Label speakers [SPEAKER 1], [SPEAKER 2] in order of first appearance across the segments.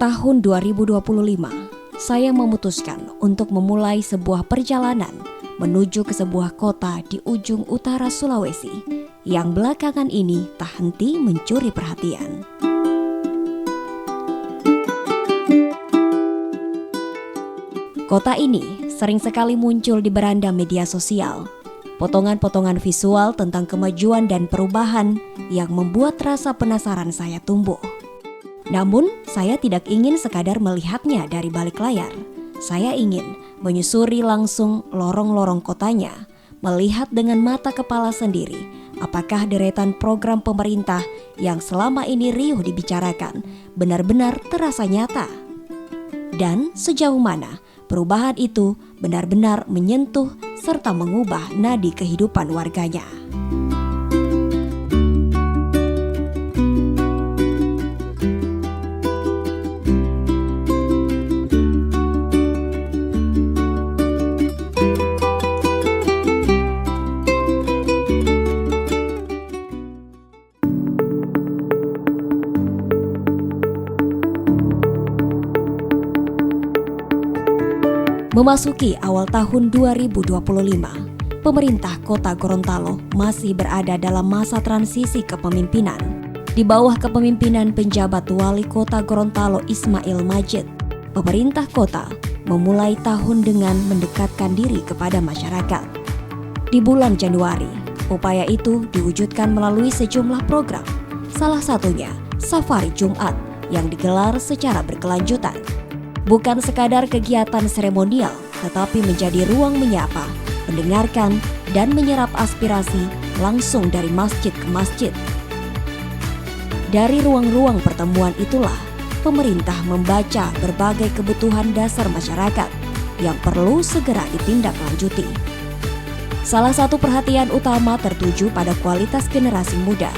[SPEAKER 1] tahun 2025, saya memutuskan untuk memulai sebuah perjalanan menuju ke sebuah kota di ujung utara Sulawesi yang belakangan ini tak henti mencuri perhatian. Kota ini sering sekali muncul di beranda media sosial. Potongan-potongan visual tentang kemajuan dan perubahan yang membuat rasa penasaran saya tumbuh. Namun, saya tidak ingin sekadar melihatnya dari balik layar. Saya ingin menyusuri langsung lorong-lorong kotanya, melihat dengan mata kepala sendiri apakah deretan program pemerintah yang selama ini riuh dibicarakan benar-benar terasa nyata. Dan sejauh mana perubahan itu benar-benar menyentuh serta mengubah nadi kehidupan warganya. Memasuki awal tahun 2025, pemerintah Kota Gorontalo masih berada dalam masa transisi kepemimpinan. Di bawah kepemimpinan penjabat Wali Kota Gorontalo Ismail Majid, pemerintah kota memulai tahun dengan mendekatkan diri kepada masyarakat. Di bulan Januari, upaya itu diwujudkan melalui sejumlah program, salah satunya Safari Jumat yang digelar secara berkelanjutan. Bukan sekadar kegiatan seremonial, tetapi menjadi ruang menyapa, mendengarkan, dan menyerap aspirasi langsung dari masjid ke masjid. Dari ruang-ruang pertemuan itulah, pemerintah membaca berbagai kebutuhan dasar masyarakat yang perlu segera ditindaklanjuti. Salah satu perhatian utama tertuju pada kualitas generasi muda.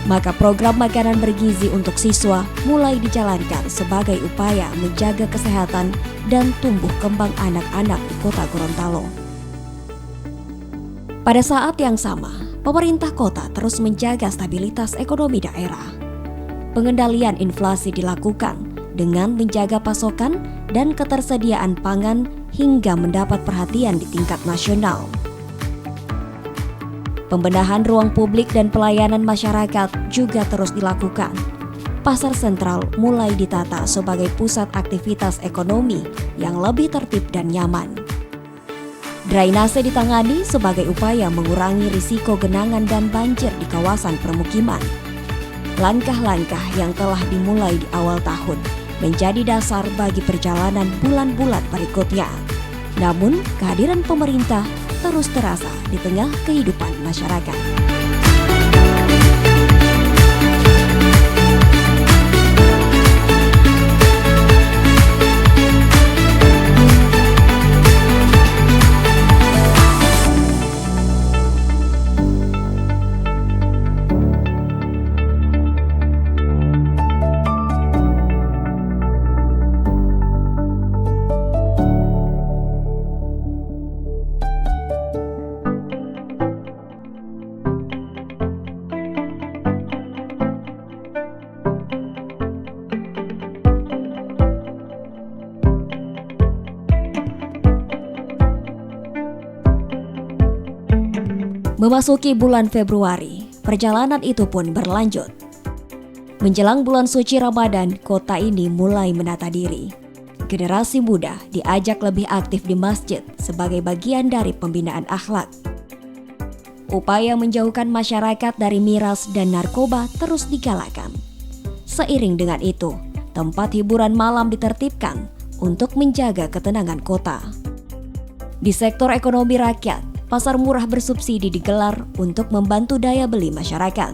[SPEAKER 1] Maka program makanan bergizi untuk siswa mulai dijalankan sebagai upaya menjaga kesehatan dan tumbuh kembang anak-anak di Kota Gorontalo. Pada saat yang sama, pemerintah kota terus menjaga stabilitas ekonomi daerah. Pengendalian inflasi dilakukan dengan menjaga pasokan dan ketersediaan pangan hingga mendapat perhatian di tingkat nasional. Pembenahan ruang publik dan pelayanan masyarakat juga terus dilakukan. Pasar sentral mulai ditata sebagai pusat aktivitas ekonomi yang lebih tertib dan nyaman. Drainase ditangani sebagai upaya mengurangi risiko genangan dan banjir di kawasan permukiman. Langkah-langkah yang telah dimulai di awal tahun menjadi dasar bagi perjalanan bulan-bulan berikutnya. Namun, kehadiran pemerintah terus terasa di tengah kehidupan masyarakat. Memasuki bulan Februari, perjalanan itu pun berlanjut. Menjelang bulan suci Ramadan, kota ini mulai menata diri. Generasi muda diajak lebih aktif di masjid sebagai bagian dari pembinaan akhlak. Upaya menjauhkan masyarakat dari miras dan narkoba terus digalakan. Seiring dengan itu, tempat hiburan malam ditertibkan untuk menjaga ketenangan kota. Di sektor ekonomi rakyat, pasar murah bersubsidi digelar untuk membantu daya beli masyarakat.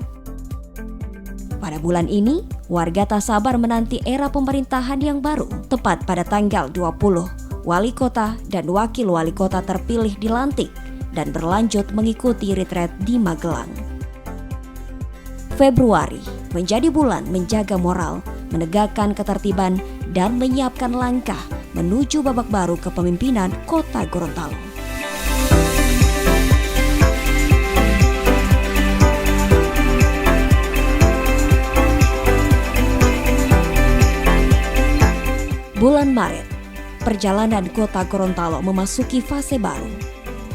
[SPEAKER 1] Pada bulan ini, warga tak sabar menanti era pemerintahan yang baru. Tepat pada tanggal 20, wali kota dan wakil wali kota terpilih dilantik dan berlanjut mengikuti retret di Magelang. Februari menjadi bulan menjaga moral, menegakkan ketertiban, dan menyiapkan langkah menuju babak baru kepemimpinan Kota Gorontalo. Bulan Maret, perjalanan kota Gorontalo memasuki fase baru.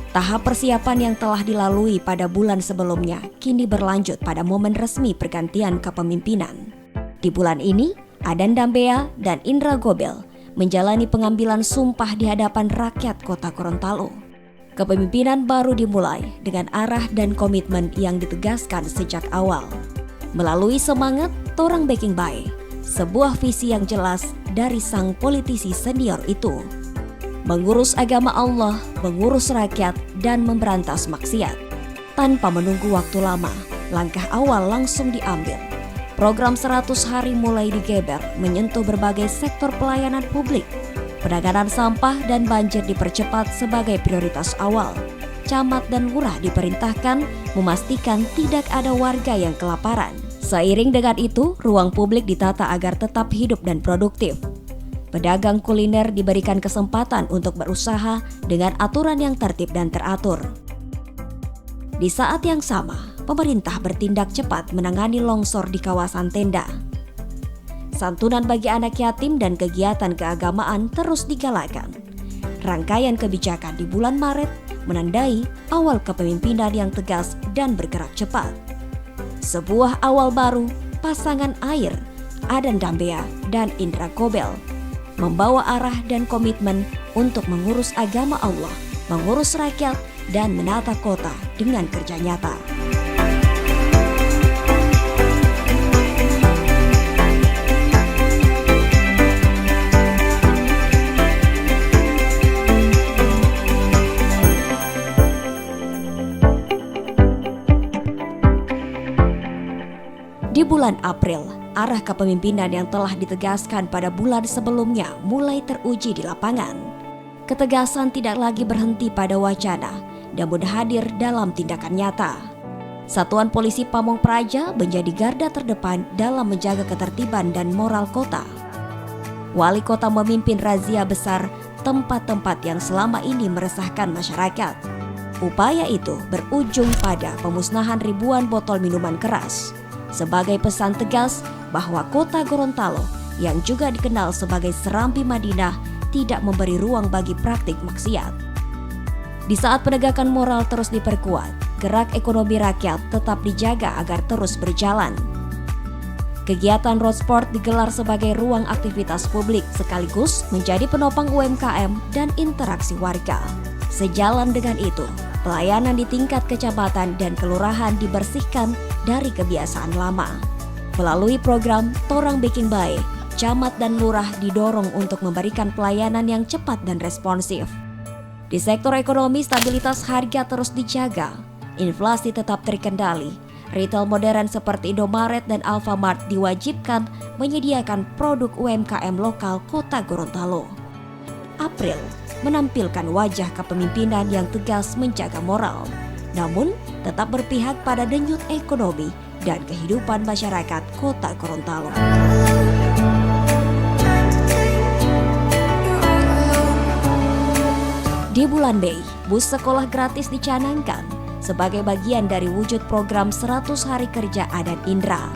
[SPEAKER 1] Tahap persiapan yang telah dilalui pada bulan sebelumnya kini berlanjut pada momen resmi pergantian kepemimpinan. Di bulan ini, Adan Dambea dan Indra Gobel menjalani pengambilan sumpah di hadapan rakyat kota Gorontalo. Kepemimpinan baru dimulai dengan arah dan komitmen yang ditegaskan sejak awal. Melalui semangat Torang Baking Bae, sebuah visi yang jelas dari sang politisi senior itu. Mengurus agama Allah, mengurus rakyat, dan memberantas maksiat. Tanpa menunggu waktu lama, langkah awal langsung diambil. Program 100 hari mulai digeber menyentuh berbagai sektor pelayanan publik. Penanganan sampah dan banjir dipercepat sebagai prioritas awal. Camat dan lurah diperintahkan memastikan tidak ada warga yang kelaparan. Seiring dengan itu, ruang publik ditata agar tetap hidup dan produktif. Pedagang kuliner diberikan kesempatan untuk berusaha dengan aturan yang tertib dan teratur. Di saat yang sama, pemerintah bertindak cepat menangani longsor di kawasan tenda. Santunan bagi anak yatim dan kegiatan keagamaan terus digalakan. Rangkaian kebijakan di bulan Maret menandai awal kepemimpinan yang tegas dan bergerak cepat. Sebuah awal baru, pasangan air, Adan Dambea dan Indra Gobel, membawa arah dan komitmen untuk mengurus agama Allah, mengurus rakyat, dan menata kota dengan kerja nyata. Di bulan April, arah kepemimpinan yang telah ditegaskan pada bulan sebelumnya mulai teruji di lapangan. Ketegasan tidak lagi berhenti pada wacana, namun hadir dalam tindakan nyata. Satuan Polisi Pamong Praja menjadi garda terdepan dalam menjaga ketertiban dan moral kota. Wali kota memimpin razia besar tempat-tempat yang selama ini meresahkan masyarakat. Upaya itu berujung pada pemusnahan ribuan botol minuman keras. Sebagai pesan tegas bahwa kota Gorontalo yang juga dikenal sebagai Serambi Madinah tidak memberi ruang bagi praktik maksiat. Di saat penegakan moral terus diperkuat, gerak ekonomi rakyat tetap dijaga agar terus berjalan. Kegiatan road sport digelar sebagai ruang aktivitas publik sekaligus menjadi penopang UMKM dan interaksi warga. Sejalan dengan itu, pelayanan di tingkat kecamatan dan kelurahan dibersihkan dari kebiasaan lama. Melalui program Torang Baking Bae, camat dan lurah didorong untuk memberikan pelayanan yang cepat dan responsif. Di sektor ekonomi, stabilitas harga terus dijaga, inflasi tetap terkendali. Retail modern seperti Indomaret dan Alfamart diwajibkan menyediakan produk UMKM lokal kota Gorontalo. April menampilkan wajah kepemimpinan yang tegas menjaga moral, namun tetap berpihak pada denyut ekonomi dan kehidupan masyarakat kota Gorontalo. Di bulan Mei, bus sekolah gratis dicanangkan sebagai bagian dari wujud program 100 hari kerja Adan Indra.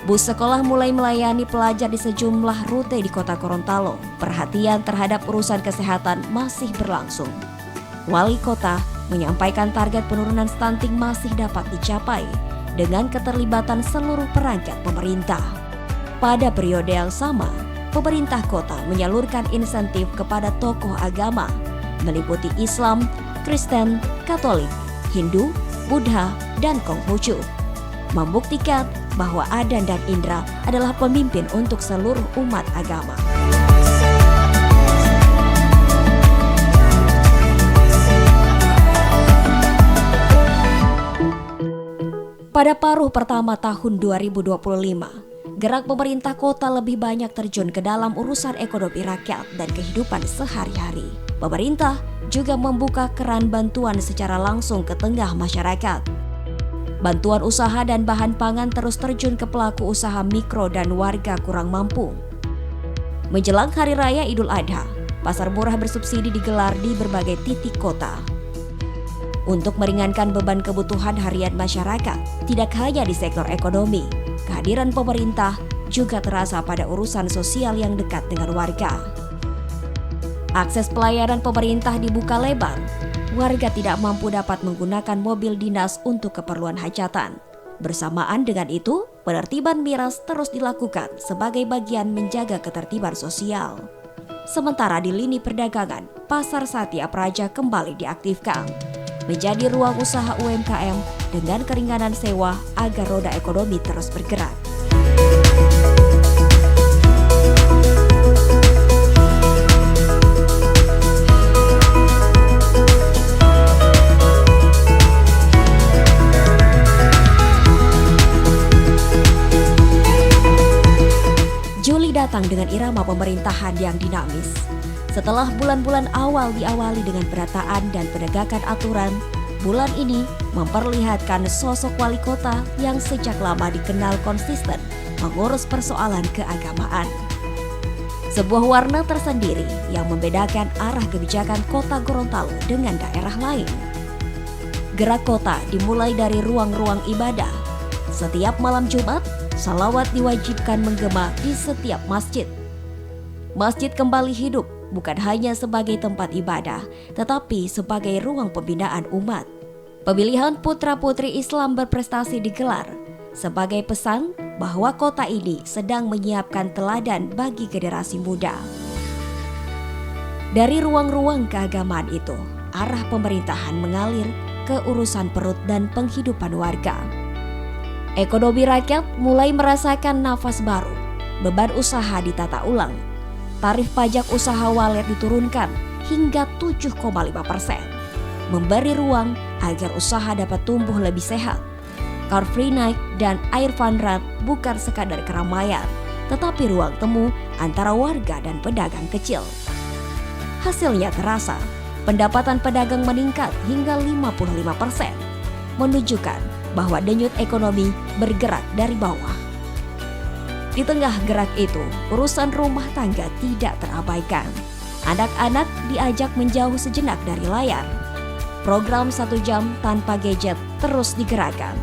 [SPEAKER 1] Bus sekolah mulai melayani pelajar di sejumlah rute di kota Gorontalo. Perhatian terhadap urusan kesehatan masih berlangsung. Wali kota menyampaikan target penurunan stunting masih dapat dicapai dengan keterlibatan seluruh perangkat pemerintah. Pada periode yang sama, pemerintah kota menyalurkan insentif kepada tokoh agama, meliputi Islam, Kristen, Katolik, Hindu, Buddha, dan Konghucu, membuktikan bahwa Adan dan Indra adalah pemimpin untuk seluruh umat agama. Pada paruh pertama tahun 2025, gerak pemerintah kota lebih banyak terjun ke dalam urusan ekonomi rakyat dan kehidupan sehari-hari. Pemerintah juga membuka keran bantuan secara langsung ke tengah masyarakat. Bantuan usaha dan bahan pangan terus terjun ke pelaku usaha mikro dan warga kurang mampu. Menjelang Hari Raya Idul Adha, pasar murah bersubsidi digelar di berbagai titik kota. Untuk meringankan beban kebutuhan harian masyarakat, tidak hanya di sektor ekonomi, kehadiran pemerintah juga terasa pada urusan sosial yang dekat dengan warga. Akses pelayanan pemerintah dibuka lebar. Warga tidak mampu dapat menggunakan mobil dinas untuk keperluan hajatan. Bersamaan dengan itu, penertiban miras terus dilakukan sebagai bagian menjaga ketertiban sosial. Sementara di lini perdagangan, Pasar Satya Praja kembali diaktifkan, menjadi ruang usaha UMKM dengan keringanan sewa agar roda ekonomi terus bergerak. Juli datang dengan irama pemerintahan yang dinamis. Setelah bulan-bulan awal diawali dengan pendataan dan penegakan aturan, bulan ini memperlihatkan sosok wali kota yang sejak lama dikenal konsisten mengurus persoalan keagamaan. Sebuah warna tersendiri yang membedakan arah kebijakan kota Gorontalo dengan daerah lain. Gerak kota dimulai dari ruang-ruang ibadah. Setiap malam Jumat, salawat diwajibkan menggema di setiap masjid. Masjid kembali hidup bukan hanya sebagai tempat ibadah, tetapi sebagai ruang pembinaan umat. Pemilihan putra-putri Islam berprestasi digelar sebagai pesan bahwa kota ini sedang menyiapkan teladan bagi generasi muda. Dari ruang-ruang keagamaan itu, arah pemerintahan mengalir ke urusan perut dan penghidupan warga. Ekonomi rakyat mulai merasakan nafas baru, beban usaha ditata ulang. Tarif pajak usaha walet diturunkan hingga 7,5%, memberi ruang agar usaha dapat tumbuh lebih sehat. Car Free Night dan Air Fun Run bukan sekadar keramaian, tetapi ruang temu antara warga dan pedagang kecil. Hasilnya terasa, pendapatan pedagang meningkat hingga 55%, menunjukkan bahwa denyut ekonomi bergerak dari bawah. Di tengah gerak itu, urusan rumah tangga tidak terabaikan. Anak-anak diajak menjauh sejenak dari layar. Program 1 jam tanpa gadget terus digerakkan.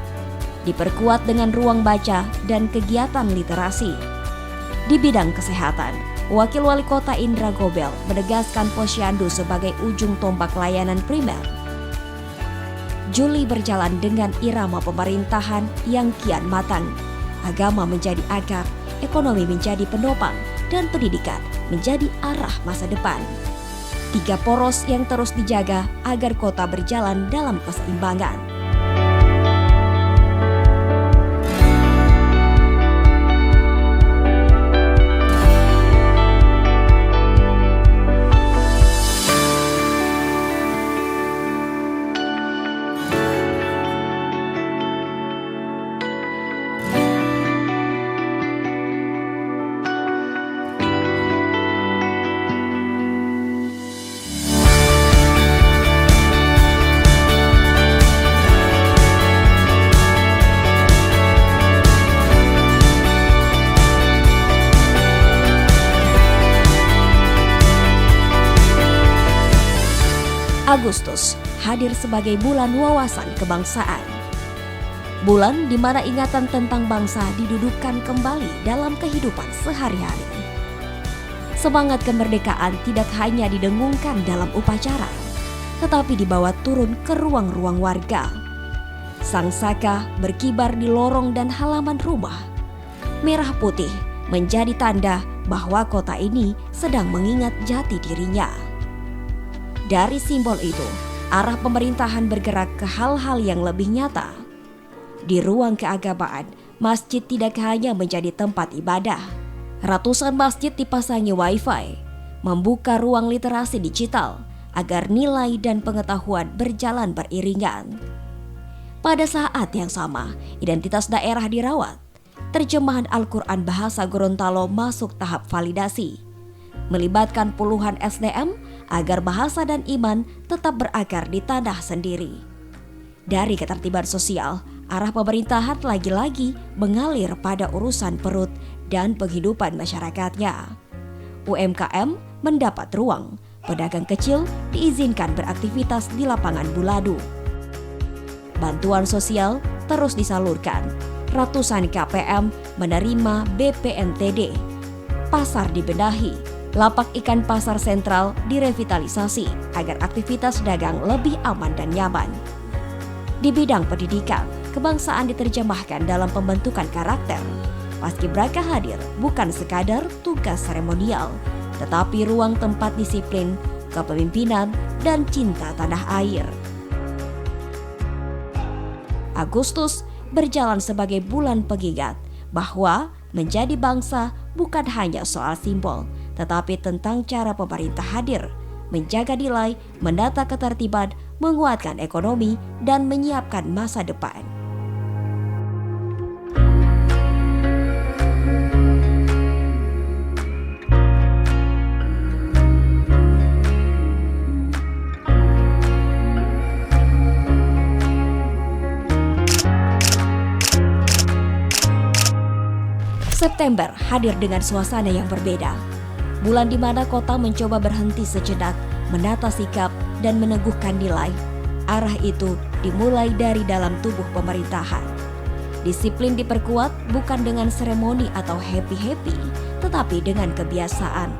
[SPEAKER 1] Diperkuat dengan ruang baca dan kegiatan literasi. Di bidang kesehatan, Wakil Wali Kota Indra Gobel menegaskan Posyandu sebagai ujung tombak layanan primer. Juli berjalan dengan irama pemerintahan yang kian matang. Agama menjadi akar, ekonomi menjadi penopang, dan pendidikan menjadi arah masa depan. 3 poros yang terus dijaga agar kota berjalan dalam keseimbangan. Agustus hadir sebagai bulan wawasan kebangsaan. Bulan di mana ingatan tentang bangsa didudukkan kembali dalam kehidupan sehari-hari. Semangat kemerdekaan tidak hanya didengungkan dalam upacara, tetapi dibawa turun ke ruang-ruang warga. Sang saka berkibar di lorong dan halaman rumah. Merah putih menjadi tanda bahwa kota ini sedang mengingat jati dirinya. Dari simbol itu, arah pemerintahan bergerak ke hal-hal yang lebih nyata. Di ruang keagamaan, masjid tidak hanya menjadi tempat ibadah. Ratusan masjid dipasangi wifi, membuka ruang literasi digital agar nilai dan pengetahuan berjalan beriringan. Pada saat yang sama, identitas daerah dirawat. Terjemahan Al-Quran bahasa Gorontalo masuk tahap validasi, melibatkan puluhan SDM agar bahasa dan iman tetap berakar di tanah sendiri. Dari ketertiban sosial, arah pemerintahan lagi-lagi mengalir pada urusan perut dan penghidupan masyarakatnya. UMKM mendapat ruang, pedagang kecil diizinkan beraktivitas di lapangan buladu. Bantuan sosial terus disalurkan, ratusan KPM menerima BPNTD. Pasar dibenahi, lapak ikan pasar sentral direvitalisasi agar aktivitas dagang lebih aman dan nyaman. Di bidang pendidikan, kebangsaan diterjemahkan dalam pembentukan karakter. Paskibraka hadir bukan sekadar tugas seremonial, tetapi ruang tempat disiplin, kepemimpinan, dan cinta tanah air. Agustus berjalan sebagai bulan pengingat bahwa menjadi bangsa bukan hanya soal simbol, tetapi tentang cara pemerintah hadir, menjaga nilai, menata ketertiban, menguatkan ekonomi, dan menyiapkan masa depan. September hadir dengan suasana yang berbeda. Bulan di mana kota mencoba berhenti sejenak, menata sikap, dan meneguhkan nilai. Arah itu dimulai dari dalam tubuh pemerintahan. Disiplin diperkuat bukan dengan seremoni atau happy-happy, tetapi dengan kebiasaan.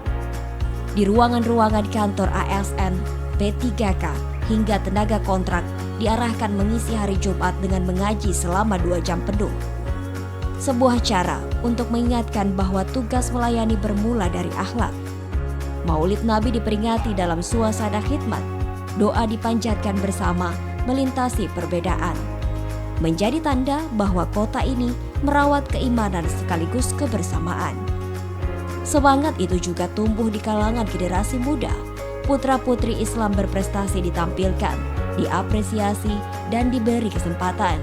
[SPEAKER 1] Di ruangan-ruangan kantor ASN, P3K, hingga tenaga kontrak diarahkan mengisi hari Jumat dengan mengaji selama 2 jam penuh. Sebuah cara untuk mengingatkan bahwa tugas melayani bermula dari akhlak. Maulid Nabi diperingati dalam suasana khidmat. Doa dipanjatkan bersama melintasi perbedaan. Menjadi tanda bahwa kota ini merawat keimanan sekaligus kebersamaan. Semangat itu juga tumbuh di kalangan generasi muda. Putra-putri Islam berprestasi ditampilkan, diapresiasi, dan diberi kesempatan.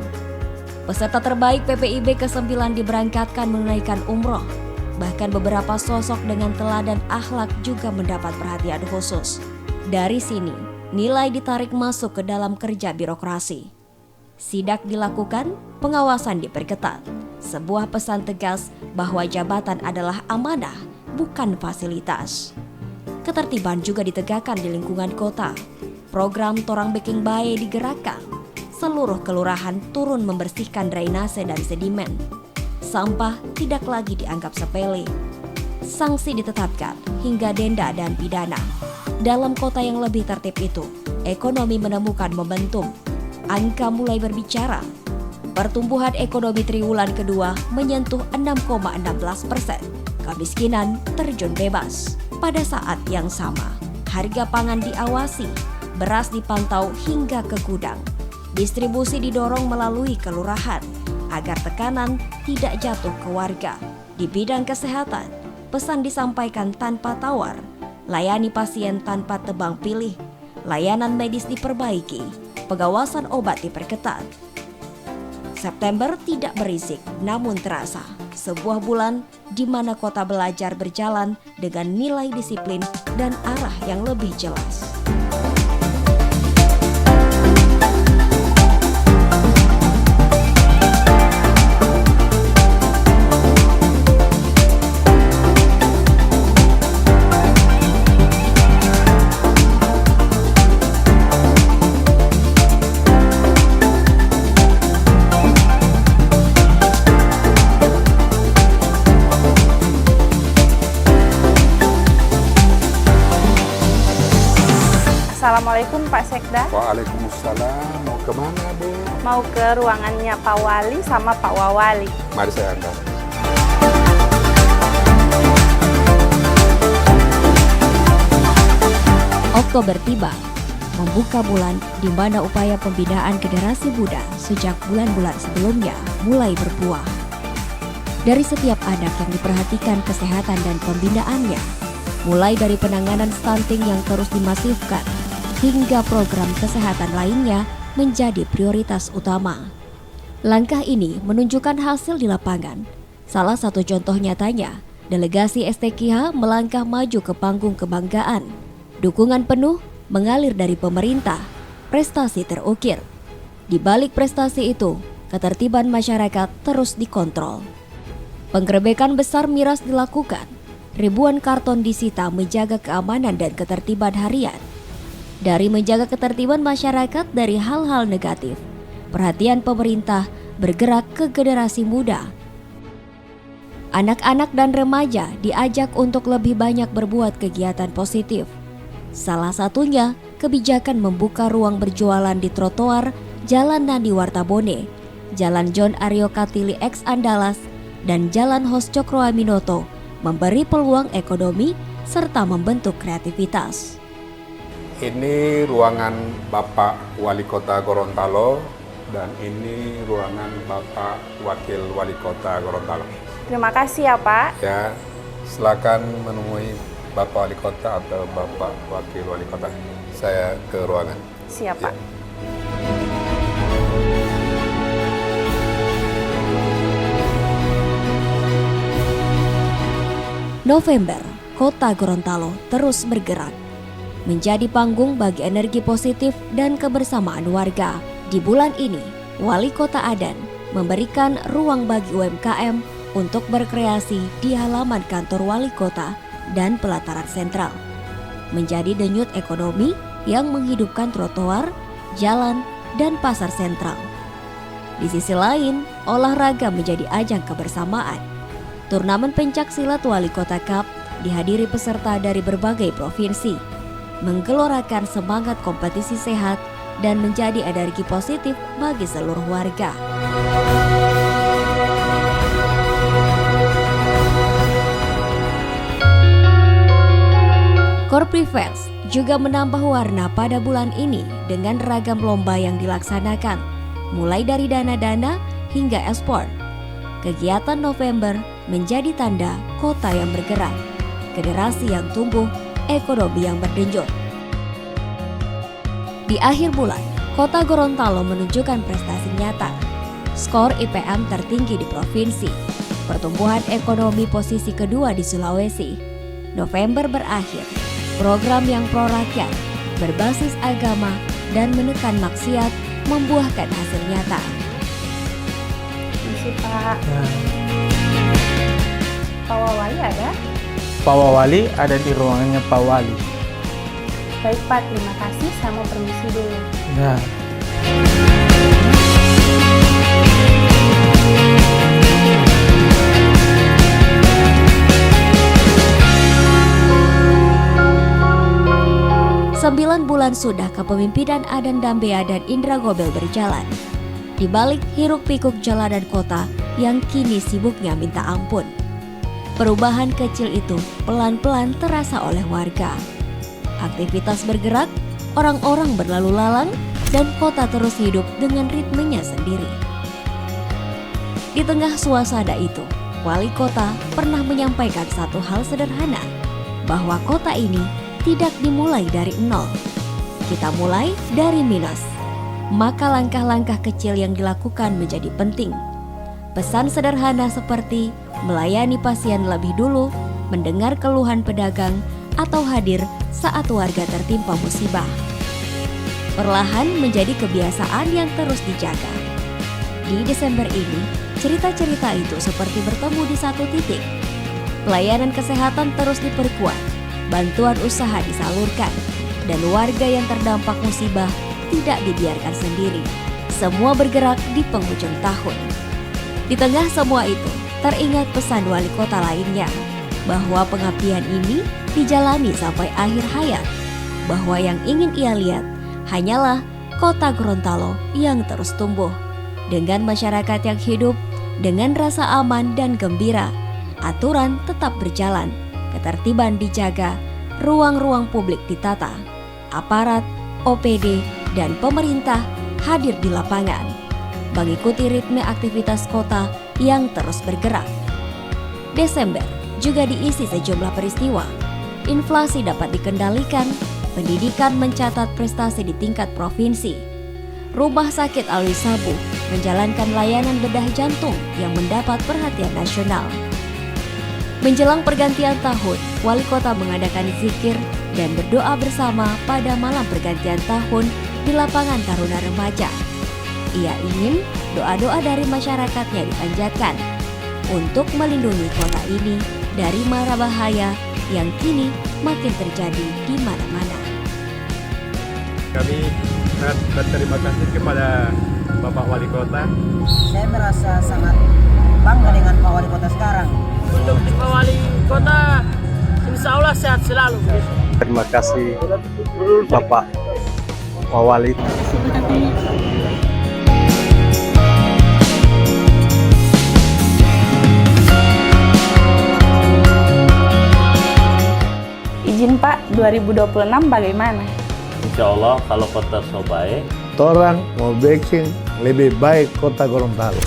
[SPEAKER 1] Peserta terbaik PPIB ke-9 diberangkatkan menunaikan umroh. Bahkan beberapa sosok dengan teladan akhlak juga mendapat perhatian khusus. Dari sini, nilai ditarik masuk ke dalam kerja birokrasi. Sidak dilakukan, pengawasan diperketat. Sebuah pesan tegas bahwa jabatan adalah amanah, bukan fasilitas. Ketertiban juga ditegakkan di lingkungan kota. Program Torang Beking Bae digerakkan. Seluruh kelurahan turun membersihkan drainase dan sedimen. Sampah tidak lagi dianggap sepele. Sanksi ditetapkan hingga denda dan pidana. Dalam kota yang lebih tertib itu, ekonomi menemukan momentum. Angka mulai berbicara. Pertumbuhan ekonomi triwulan kedua menyentuh 6,16%. Kemiskinan terjun bebas. Pada saat yang sama, harga pangan diawasi, beras dipantau hingga ke gudang. Distribusi didorong melalui kelurahan agar tekanan tidak jatuh ke warga. Di bidang kesehatan, pesan disampaikan tanpa tawar, layani pasien tanpa tebang pilih, layanan medis diperbaiki, pengawasan obat diperketat. September tidak berisik namun terasa, sebuah bulan di mana kota belajar berjalan dengan nilai disiplin dan arah yang lebih jelas.
[SPEAKER 2] Assalamualaikum Pak Sekda.
[SPEAKER 3] Waalaikumsalam. Mau kemana, Bu?
[SPEAKER 2] Mau ke ruangannya Pak Wali sama Pak Wawali.
[SPEAKER 3] Mari saya antar.
[SPEAKER 1] Oktober tiba, membuka bulan di mana upaya pembinaan generasi muda sejak bulan-bulan sebelumnya mulai berbuah. Dari setiap anak yang diperhatikan kesehatan dan pembinaannya, mulai dari penanganan stunting yang terus dimasifkan, hingga program kesehatan lainnya menjadi prioritas utama. Langkah ini menunjukkan hasil di lapangan. Salah satu contoh nyatanya, delegasi STKH melangkah maju ke panggung kebanggaan. Dukungan penuh mengalir dari pemerintah, prestasi terukir. Di balik prestasi itu, ketertiban masyarakat terus dikontrol. Penggerebekan besar miras dilakukan. Ribuan karton disita menjaga keamanan dan ketertiban harian. Dari menjaga ketertiban masyarakat dari hal-hal negatif, perhatian pemerintah bergerak ke generasi muda. Anak-anak dan remaja diajak untuk lebih banyak berbuat kegiatan positif. Salah satunya kebijakan membuka ruang berjualan di trotoar Jalan Nandi Wartabone, Jalan John Aryo Katili X Andalas, dan Jalan Hos Cokroaminoto memberi peluang ekonomi serta membentuk kreativitas.
[SPEAKER 3] Ini ruangan Bapak Wali Kota Gorontalo dan ini ruangan Bapak Wakil Wali Kota Gorontalo.
[SPEAKER 2] Terima kasih ya Pak.
[SPEAKER 3] Ya, silakan menemui Bapak Wali Kota atau Bapak Wakil Wali Kota. Saya ke ruangan.
[SPEAKER 2] Siap Pak.
[SPEAKER 1] November, Kota Gorontalo terus bergerak. Menjadi panggung bagi energi positif dan kebersamaan warga. Di bulan ini, Wali Kota Adan memberikan ruang bagi UMKM untuk berkreasi di halaman kantor Wali Kota dan pelataran sentral. Menjadi denyut ekonomi yang menghidupkan trotoar, jalan, dan pasar sentral. Di sisi lain, olahraga menjadi ajang kebersamaan. Turnamen pencak silat Wali Kota Cup dihadiri peserta dari berbagai provinsi, menggelorakan semangat kompetisi sehat dan menjadi energi positif bagi seluruh warga. Korprivers juga menambah warna pada bulan ini dengan ragam lomba yang dilaksanakan, mulai dari dana-dana hingga e-sport. Kegiatan November menjadi tanda kota yang bergerak, generasi yang tumbuh, ekonomi yang berdenyut. Di akhir bulan, Kota Gorontalo menunjukkan prestasi nyata. Skor IPM tertinggi di provinsi, pertumbuhan ekonomi posisi kedua di Sulawesi. November berakhir, program yang pro-rakyat, berbasis agama, dan menekan maksiat membuahkan hasil nyata.
[SPEAKER 2] Misi Pak. Pak Wali ada?
[SPEAKER 4] Pak Wali ada di ruangannya Pak Wali.
[SPEAKER 2] Baik Pak, terima kasih. Saya mau permisi dulu.
[SPEAKER 4] Ya.
[SPEAKER 1] Sembilan bulan sudah kepemimpinan Adan Dambea dan Indra Gobel berjalan. Di balik hiruk-pikuk jalanan kota yang kini sibuknya minta ampun. Perubahan kecil itu pelan-pelan terasa oleh warga. Aktivitas bergerak, orang-orang berlalu lalang, dan kota terus hidup dengan ritmenya sendiri. Di tengah suasana itu, Wali Kota pernah menyampaikan satu hal sederhana, bahwa kota ini tidak dimulai dari nol. Kita mulai dari minus. Maka langkah-langkah kecil yang dilakukan menjadi penting. Pesan sederhana seperti melayani pasien lebih dulu, mendengar keluhan pedagang, atau hadir saat warga tertimpa musibah. Perlahan menjadi kebiasaan yang terus dijaga. Di Desember ini, cerita-cerita itu seperti bertemu di satu titik. Pelayanan kesehatan terus diperkuat, bantuan usaha disalurkan, dan warga yang terdampak musibah tidak dibiarkan sendiri. Semua bergerak di penghujung tahun. Di tengah semua itu, teringat pesan wali kota lainnya, bahwa pengabdian ini dijalani sampai akhir hayat, bahwa yang ingin ia lihat hanyalah kota Gorontalo yang terus tumbuh, dengan masyarakat yang hidup, dengan rasa aman dan gembira. Aturan tetap berjalan, ketertiban dijaga, ruang-ruang publik ditata, aparat, OPD, dan pemerintah hadir di lapangan, mengikuti ritme aktivitas kota yang terus bergerak. Desember juga diisi sejumlah peristiwa. Inflasi dapat dikendalikan, pendidikan mencatat prestasi di tingkat provinsi. Rumah sakit Alwi Sabu menjalankan layanan bedah jantung yang mendapat perhatian nasional. Menjelang pergantian tahun, wali kota mengadakan zikir dan berdoa bersama pada malam pergantian tahun di lapangan Taruna Remaja. Ia ingin doa-doa dari masyarakatnya dipanjatkan untuk melindungi kota ini dari mara bahaya yang kini makin terjadi di mana-mana.
[SPEAKER 5] Kami sangat berterima kasih kepada Bapak Wali Kota.
[SPEAKER 6] Saya merasa sangat bangga dengan Pak Wali Kota sekarang.
[SPEAKER 7] Untuk Pak Wali Kota, insya Allah sehat selalu.
[SPEAKER 5] Terima kasih Bapak Wali.
[SPEAKER 2] Izin Pak, 2026 bagaimana?
[SPEAKER 8] Insya Allah kalau kota so baik,
[SPEAKER 9] Orang mau bikin lebih baik kota Gorontalo.